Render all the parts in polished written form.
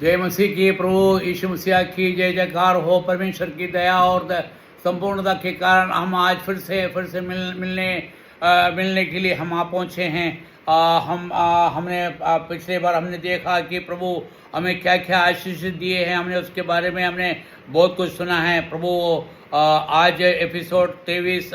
जय मसीह की, प्रभु यीशु मसीह की जय जयकार हो। परमेश्वर की दया और संपूर्णता के कारण हम आज फिर से मिलने के लिए हम आ पहुँचे हैं। हमने पिछले बार हमने देखा कि प्रभु हमें क्या क्या आशीष दिए हैं, हमने उसके बारे में हमने बहुत कुछ सुना है। प्रभु आज एपिसोड 23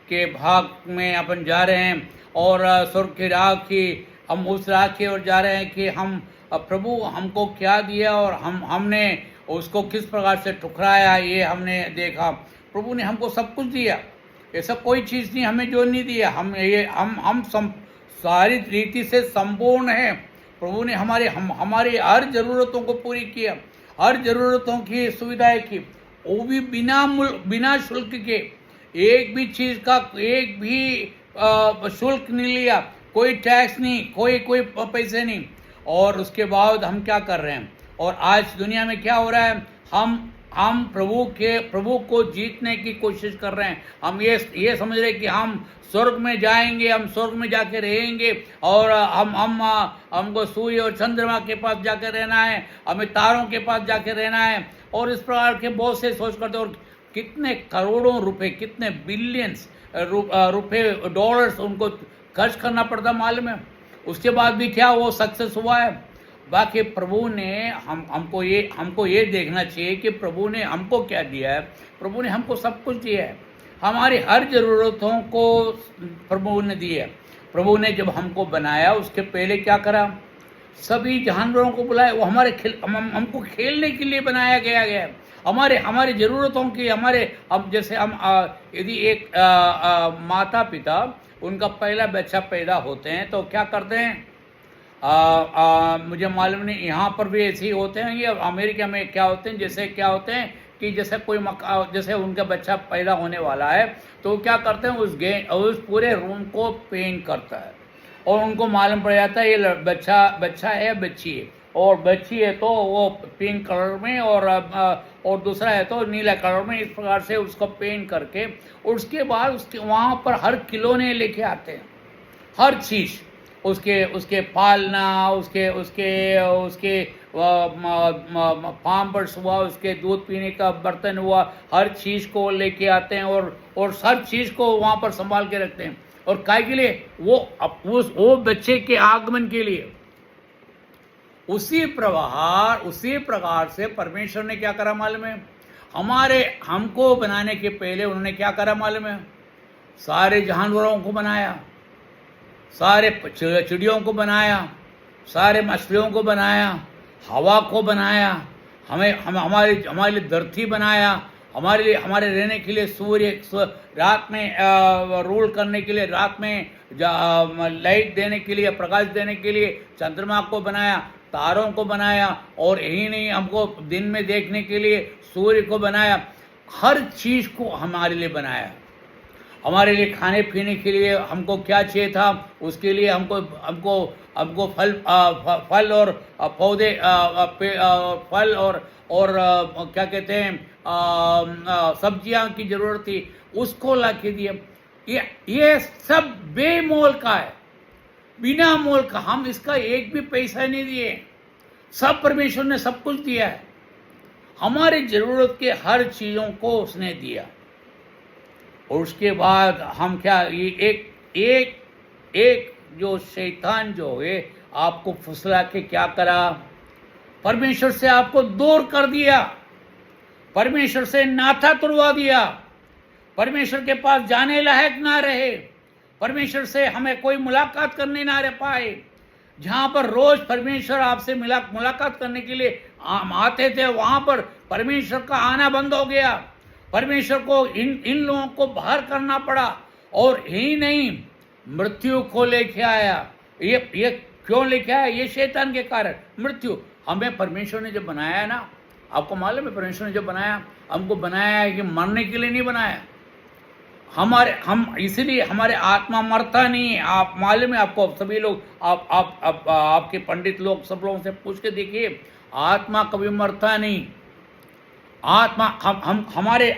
के भाग में अपन जा रहे हैं और स्वर्ग की राह की हम उस राह की ओर जा रहे हैं कि हम प्रभु हमको क्या दिया और हमने उसको किस प्रकार से ठुकराया, ये हमने देखा। प्रभु ने हमको सब कुछ दिया, ऐसा कोई चीज़ नहीं हमें जो नहीं दिया। सारी रीति से संपूर्ण है। प्रभु ने हमारी हर ज़रूरतों को पूरी किया, हर ज़रूरतों की सुविधाएं की, वो भी बिना शुल्क के। एक भी चीज़ का एक भी शुल्क नहीं लिया, कोई टैक्स नहीं, कोई पैसे नहीं। और उसके बाद हम क्या कर रहे हैं? और आज दुनिया में क्या हो रहा है? हम प्रभु को जीतने की कोशिश कर रहे हैं। हम ये समझ रहे हैं कि हम स्वर्ग में जाएंगे, हम स्वर्ग में जाके रहेंगे और हमको सूर्य और चंद्रमा के पास जाके रहना है, हमें तारों के पास जाके रहना है। और इस प्रकार के बहुत से सोच करते। और कितने करोड़ों रुपए, कितने बिलियंस रुपए डॉलर्स उनको खर्च करना पड़ता मालूम है। उसके बाद भी क्या वो सक्सेस हुआ है? बाकी प्रभु ने हमको ये देखना चाहिए कि प्रभु ने हमको क्या दिया है। प्रभु ने हमको सब कुछ दिया है, हमारी हर ज़रूरतों को प्रभु ने दिया। प्रभु ने जब हमको बनाया उसके पहले क्या करा? सभी जानवरों को बुलाया। वो हमको खेलने के लिए बनाया गया है। हमारी ज़रूरतों की हम जैसे यदि एक माता पिता उनका पहला बच्चा पैदा होते हैं तो क्या करते हैं? मुझे मालूम नहीं, यहाँ पर भी ऐसे ही होते हैं या अमेरिका में क्या होते हैं? कि जैसे उनका बच्चा पैदा होने वाला है तो क्या करते हैं? उस पूरे रूम को पेंट करता है और उनको मालूम पड़ जाता है ये बच्चा है या बच्ची है। और बच्ची है तो वो पिंक कलर में और दूसरा है तो नीला कलर में। इस प्रकार से उसको पेंट करके उसके बाद वहाँ पर हर खिलौने लेके आते हैं, हर चीज़, उसके पालना, उसके पाम्पर्स हुआ, उसके दूध पीने का बर्तन हुआ, हर चीज़ को लेके आते हैं और हर चीज़ को वहाँ पर संभाल के रखते हैं। और काय के लिए? वो बच्चे के आगमन के लिए। उसी प्रकार से परमेश्वर ने क्या करा मालूम है? हमको बनाने के पहले उन्होंने क्या करा मालूम है? सारे जानवरों को बनाया, सारे चिड़ियों को बनाया, सारे मछलियों को बनाया, हवा को बनाया, हमारे लिए धरती बनाया, हमारे रहने के लिए सूर्य, रात में रूल करने के लिए, रात में लाइट देने के लिए, प्रकाश देने के लिए चंद्रमा को बनाया, तारों को बनाया। और यही नहीं, हमको दिन में देखने के लिए सूर्य को बनाया। हर चीज़ को हमारे लिए बनाया। हमारे लिए खाने पीने के लिए हमको क्या चाहिए था, उसके लिए हमको फल और पौधे, फल और क्या कहते हैं, सब्जियां की जरूरत थी, उसको ला के दिया। ये सब बेमोल का है, बिना मोल का। हम इसका एक भी पैसा नहीं दिए, सब परमेश्वर ने सब कुछ दिया है। हमारी जरूरत के हर चीज़ों को उसने दिया। और उसके बाद हम क्या, ये एक जो शैतान जो है आपको फुसला के क्या करा? परमेश्वर से आपको दूर कर दिया, परमेश्वर से नाता तोड़वा दिया, परमेश्वर के पास जाने लायक ना रहे, परमेश्वर से हमें कोई मुलाकात करने ना रह पाए। जहाँ पर रोज परमेश्वर आपसे मुलाकात करने के लिए आते थे, वहाँ पर परमेश्वर का आना बंद हो गया। परमेश्वर को इन लोगों को बाहर करना पड़ा। और यही नहीं, मृत्यु को लेके आया। ये क्यों लेके आया? ये शैतान के कारण मृत्यु। हमें परमेश्वर ने जब बनाया ना, आपको मालूम है, परमेश्वर ने जब बनाया, हमको बनाया है कि मरने के लिए नहीं बनाया। इसीलिए हमारे आत्मा मरता नहीं है। आप मालूम है आपको, सभी लोग, आपके पंडित लोग, सब लोगों से पूछ के देखिए, आत्मा कभी मरता नहीं। आत्मा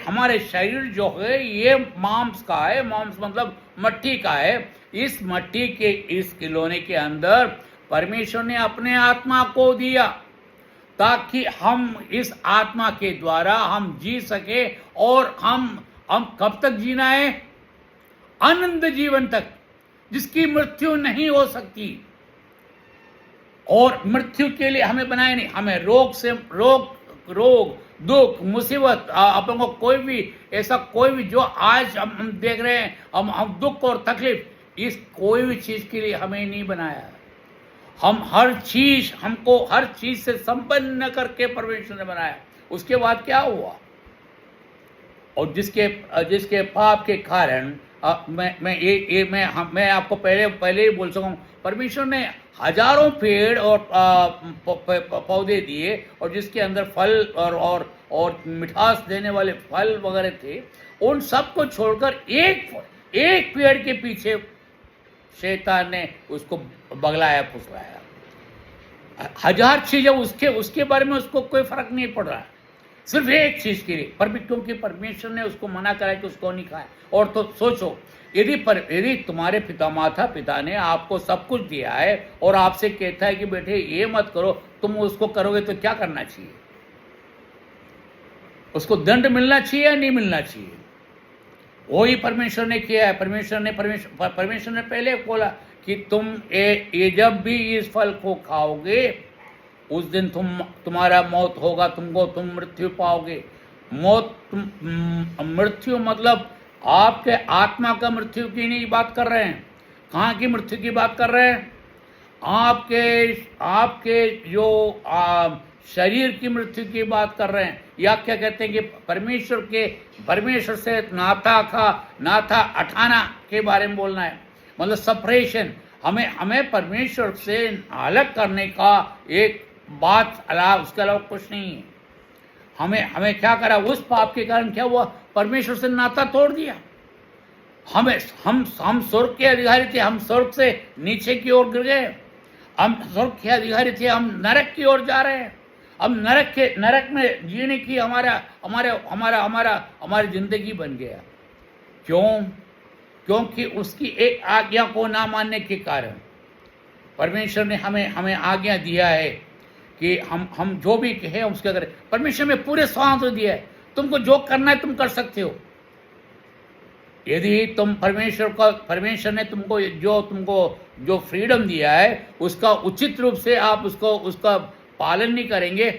हमारे शरीर जो है ये मांस का है, मांस मतलब मट्टी का है। इस मट्टी के इस खिलौने के अंदर परमेश्वर ने अपने आत्मा को दिया। ताकि हम इस आत्मा के द्वारा हम जी सके। और हम कब तक जीना है? अनंत जीवन तक, जिसकी मृत्यु नहीं हो सकती। और मृत्यु के लिए हमें बनाए नहीं, हमें रोग दुख मुसीबत, अपन को कोई भी ऐसा कोई भी जो आज हम देख रहे हैं, हम दुख और तकलीफ, इस कोई भी चीज के लिए हमें नहीं बनाया। हम हमको हर चीज से संपन्न करके परमेश्वर ने बनाया। उसके बाद क्या हुआ? और जिसके पाप के कारण मैं आपको पहले ही बोल सकूं, परमेश्वर ने हजारों पेड़ और पौधे दिए, और जिसके अंदर फल और मिठास देने वाले फल वगैरह थे, उन सब को छोड़कर एक पेड़ के पीछे शैतान ने उसको बगलाया फुसलाया। हजार चीजें उसके बारे में उसको कोई फर्क नहीं पड़ रहा है, सिर्फ एक चीज के लिए, क्योंकि परमेश्वर ने उसको मना करा कि उसको नहीं खाए। और तो सोचो, यदि तुम्हारे पिता ने आपको सब कुछ दिया है और आपसे कहता है कि बेटे ये मत करो, तुम उसको करोगे तो क्या करना चाहिए? उसको दंड मिलना चाहिए या नहीं मिलना चाहिए? वही परमेश्वर ने किया है। परमेश्वर ने पहले बोला कि तुम ये जब भी इस फल को खाओगे, उस दिन तुम्हारा मौत होगा, तुम मृत्यु पाओगे। मृत्यु मतलब आपके आत्मा का मृत्यु की नहीं बात कर रहे हैं। कहाँ की मृत्यु की बात कर रहे हैं? आपके जो शरीर की मृत्यु की बात कर रहे हैं। या क्या कहते हैं कि परमेश्वर से नाता हटाना के बारे में बोलना है, मतलब सेपरेशन। हमें परमेश्वर से अलग करने का एक बात अलावा, उसके अलावा कुछ नहीं है। हमें क्या करा? उस पाप के कारण क्या हुआ? परमेश्वर से नाता तोड़ दिया। हम स्वर्ग के अधिकारी थे, हम स्वर्ग से नीचे की ओर गिर गए। हम स्वर्ग के अधिकारी थे, हम नरक की ओर जा रहे हैं। हम नरक में जीने की हमारी जिंदगी बन गया। क्यों? क्योंकि उसकी एक आज्ञा को ना मानने के कारण। परमेश्वर ने हमें आज्ञा दिया है कि हम जो भी कहें उसके करें। परमेश्वर में पूरे स्वातंत्र दिया है, तुमको जो करना है तुम कर सकते हो। यदि तुम परमेश्वर ने तुमको जो फ्रीडम दिया है, उसका उचित रूप से आप उसका पालन नहीं करेंगे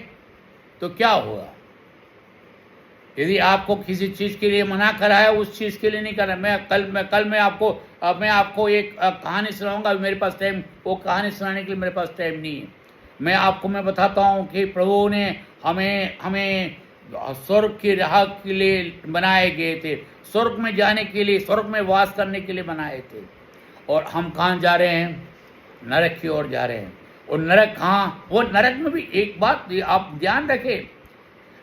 तो क्या होगा? यदि आपको किसी चीज के लिए मना करा है, उस चीज के लिए नहीं करना। मैं आपको एक कहानी सुनाऊंगा। मेरे पास टाइम, वो कहानी सुनाने के लिए मेरे पास टाइम नहीं है। मैं बताता हूँ कि प्रभु ने हमें स्वर्ग की राह के लिए बनाए गए थे, स्वर्ग में जाने के लिए, स्वर्ग में वास करने के लिए बनाए थे। और हम कहाँ जा रहे हैं? नरक की ओर जा रहे हैं। और नरक कहाँ? वो नरक में भी एक बात आप ध्यान रखें,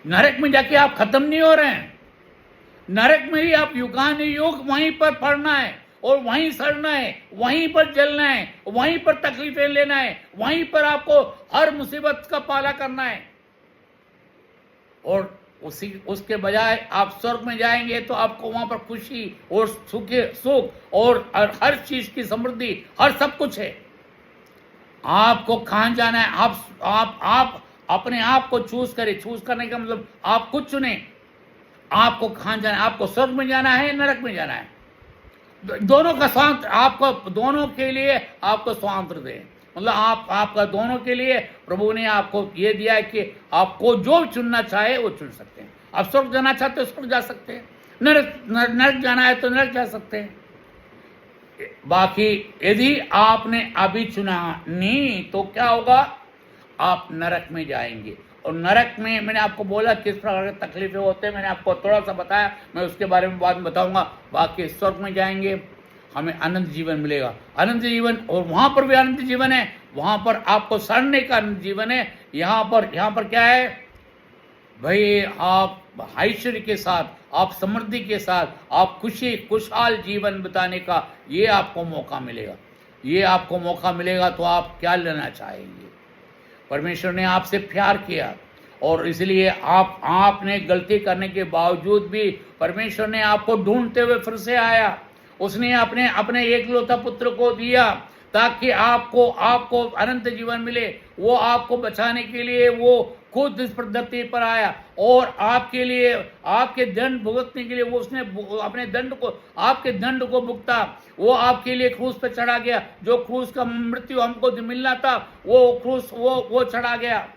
नरक में जाके आप खत्म नहीं हो रहे हैं। नरक में ही आप युगानुयुग वहीं पर पढ़ना है और वहीं सड़ना है, वहीं पर जलना है, वहीं पर तकलीफें लेना है, वहीं पर आपको हर मुसीबत का पाला करना है। और उसके बजाय आप स्वर्ग में जाएंगे तो आपको वहां पर खुशी और सुख और हर चीज की समृद्धि, हर सब कुछ है। आपको कहां जाना है? आप अपने आप को चूज करें। चूज करने का मतलब आप खुद चुने आपको कहां जाना है। आपको स्वर्ग में जाना है, नरक में जाना है। दोनों का स्वातंत्र आपको, दोनों के लिए आपको स्वातंत्र दे, मतलब आपका दोनों के लिए प्रभु ने आपको ये दिया है कि आपको जो चुनना चाहे वो चुन सकते हैं। आप स्वर्ग जाना चाहते हो स्वर्ग जा सकते हैं, नरक जाना है तो नरक जा सकते हैं। बाकी यदि आपने अभी चुना नहीं तो क्या होगा? आप नरक में जाएंगे। और नरक में मैंने आपको बोला किस प्रकार के तकलीफें होते हैं, मैंने आपको थोड़ा सा बताया, मैं उसके बारे में बाद में बताऊंगा। बाकी स्वर्ग में जाएंगे, हमें अनंत जीवन मिलेगा, अनंत जीवन। और वहां पर भी अनंत जीवन है, वहां पर आपको सड़ने का अनंत जीवन है। यहाँ पर क्या है भाई? आप ऐश्वर्य के साथ, आप समृद्धि के साथ, आप खुशहाल जीवन बिताने का ये आपको मौका मिलेगा। ये आपको मौका मिलेगा तो आप क्या लेना चाहेंगे? परमेश्वर ने आपसे प्यार किया और इसलिए आपने गलती करने के बावजूद भी परमेश्वर ने आपको ढूंढते हुए फिर से आया। उसने अपने एकलौता पुत्र को दिया ताकि आपको आपको अनंत जीवन मिले। वो आपको बचाने के लिए वो खुद इस धरती पर आया और आपके लिए आपके दंड भुगतने के लिए वो उसने अपने दंड को आपके दंड को भुगता। वो आपके लिए क्रूस पे चढ़ा गया। जो क्रूस का मृत्यु हमको मिलना था वो क्रूस वो चढ़ा गया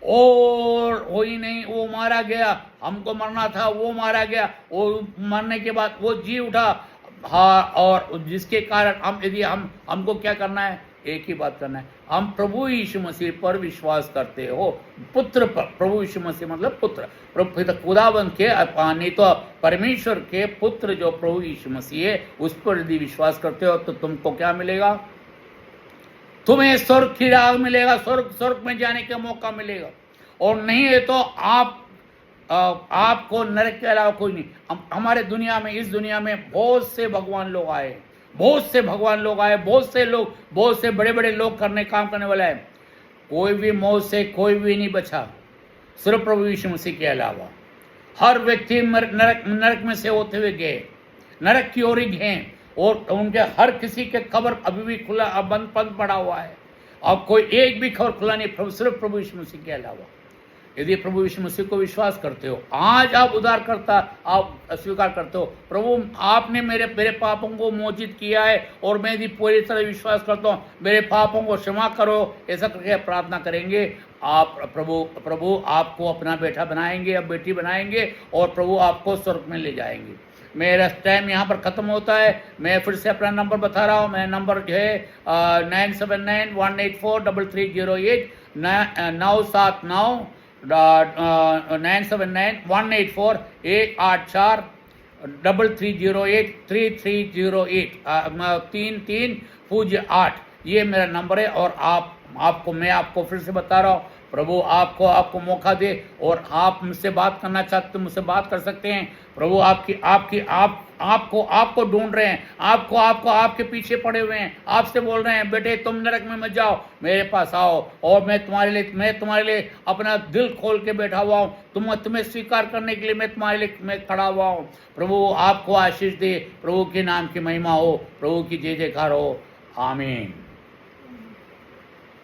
और वही नहीं, वो मारा गया। हमको मरना था, वो मारा गया। वो मरने के बाद वो जी उठा। हाँ, और जिसके कारण हम यदि हमको क्या करना है, एक ही बात करना है, हम प्रभु यीशु मसीह पर विश्वास करते हो, पुत्र पर। प्रभु यीशु मसीह मतलब पुत्र, खुदावंत के नहीं तो परमेश्वर के पुत्र जो प्रभु यीशु मसीह है, उस पर यदि विश्वास करते हो तो तुमको क्या मिलेगा? तुम्हें स्वर्ग की राह मिलेगा, स्वर्ग में जाने का मौका मिलेगा। और नहीं है तो आपको नरक के अलावा कोई नहीं। हमारे दुनिया में, इस दुनिया में बहुत से भगवान लोग आए, बहुत से भगवान लोग आए, बहुत से बड़े बड़े लोग काम करने वाले हैं। कोई भी मौत से कोई भी नहीं बचा, सिर्फ प्रभु यीशु मसीह के अलावा। हर व्यक्ति नरक में से होते हुए गए, नरक की ओर ही गए। और उनके हर किसी के कब्र अभी भी खुला बंद पड़ा हुआ है। अब कोई एक भी खबर खुला नहीं, सिर्फ प्रभु यीशु मसीह के अलावा। यदि प्रभु यीशु मसीह को विश्वास करते हो, आज आप उद्धारकर्ता आप स्वीकार करते हो, प्रभु आपने मेरे पापों को मोचित किया है और मैं यदि पूरी तरह विश्वास करता हूँ, मेरे पापों को क्षमा करो, ऐसा करके प्रार्थना करेंगे, आप प्रभु आपको अपना बेटा बनाएंगे, अब बेटी बनाएंगे और प्रभु आपको स्वर्ग में ले जाएंगे। मेरा टाइम यहाँ पर ख़त्म होता है। मैं फिर से अपना नंबर बता रहा हूँ। मेरा नंबर जो है 9791843308 979 979-184-884 3308 3308 3308 ये मेरा नंबर है। और मैं आपको फिर से बता रहा हूँ, प्रभु आपको मौका दे और आप मुझसे बात करना चाहते तो मुझसे बात कर सकते हैं। प्रभु आपको ढूंढ रहे हैं, आपके पीछे पड़े हुए हैं, आपसे बोल रहे हैं, बेटे तुम नरक में मत जाओ, मेरे पास आओ और मैं तुम्हारे लिए अपना दिल खोल के बैठा हुआ हूँ। तुम्हें स्वीकार करने के लिए मैं तुम्हारे लिए मैं खड़ा हुआ हूँ। प्रभु आपको आशीष दे, प्रभु के नाम की महिमा हो, प्रभु की जय जयकार हो। आमीन।